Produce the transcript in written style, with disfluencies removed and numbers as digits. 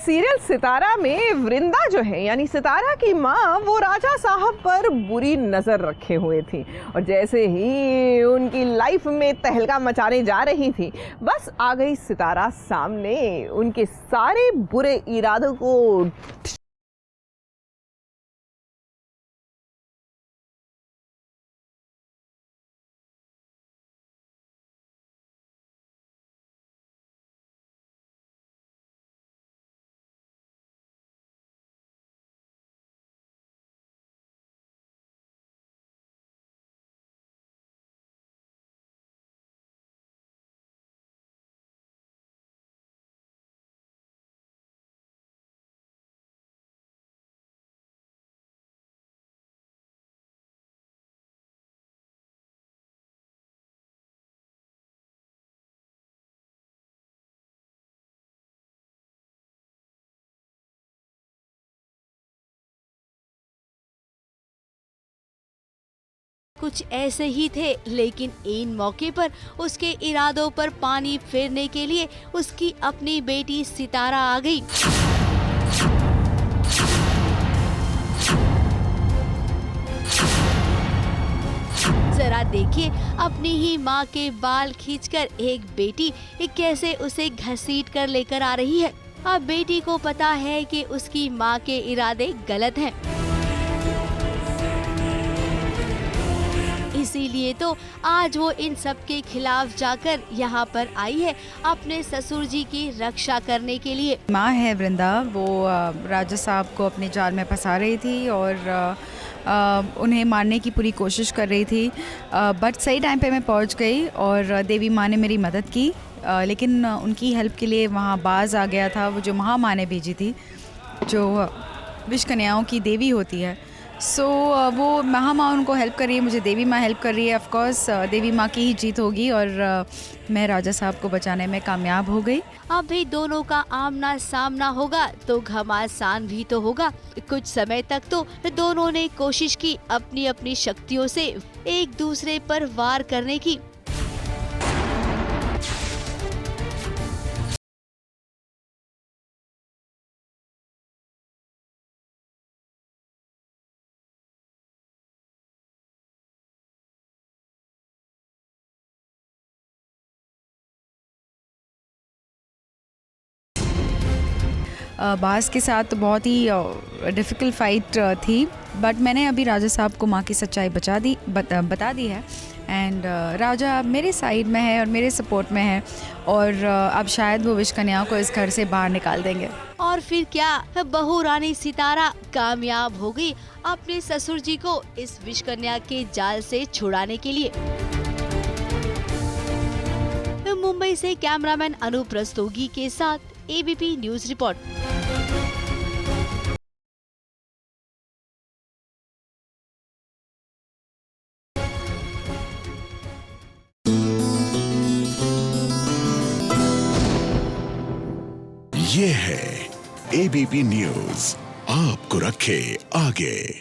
Serial सितारा में वृंदा जो है यानी सितारा की माँ वो राजा साहब पर बुरी नज़र रखे हुए थी और जैसे ही उनकी लाइफ में तहलका मचाने जा रही थी बस आ गई सितारा सामने उनके सारे बुरे इरादों को कुछ ऐसे ही थे, लेकिन इन मौके पर उसके इरादों पर पानी फेरने के लिए उसकी अपनी बेटी सितारा आ गई। जरा देखिए अपनी ही माँ के बाल खींचकर एक बेटी कैसे उसे घसीट कर लेकर आ रही है। अब बेटी को पता है कि उसकी माँ के इरादे गलत हैं। इसीलिए तो आज वो इन सब के खिलाफ जाकर यहाँ पर आई है अपने ससुर जी की रक्षा करने के लिए। माँ है वृंदा, वो राजा साहब को अपने जाल में फंसा रही थी और उन्हें मारने की पूरी कोशिश कर रही थी, बट सही टाइम पे मैं पहुँच गई और देवी माँ ने मेरी मदद की। लेकिन उनकी हेल्प के लिए वहाँ बाज आ गया था, वो जो महामाँ ने भेजी थी, जो विष कन्याओं की देवी होती है। सो वो महामाँ उनको हेल्प कर रही है, मुझे देवी माँ हेल्प कर रही है। ऑफ कोर्स देवी माँ की ही जीत होगी और मैं राजा साहब को बचाने में कामयाब हो गई। अब भी दोनों का आमना सामना होगा तो घमासान भी तो होगा। कुछ समय तक तो दोनों ने कोशिश की अपनी अपनी शक्तियों से एक दूसरे पर वार करने की। बास के साथ बहुत ही डिफ़िकल्ट फाइट थी, बट मैंने अभी राजा साहब को माँ की सच्चाई बता दी है एंड राजा मेरे साइड में है और मेरे सपोर्ट में है और अब शायद वो विष कन्याओं को इस घर से बाहर निकाल देंगे। और फिर क्या, बहू रानी सितारा कामयाब हो गई अपने ससुर जी को इस विष कन्या के जाल से छुड़ाने के लिए। मुंबई से कैमरामैन अनूप रस्तोगी के साथ एबीपी न्यूज रिपोर्ट। ये है एबीपी न्यूज, आपको रखे आगे।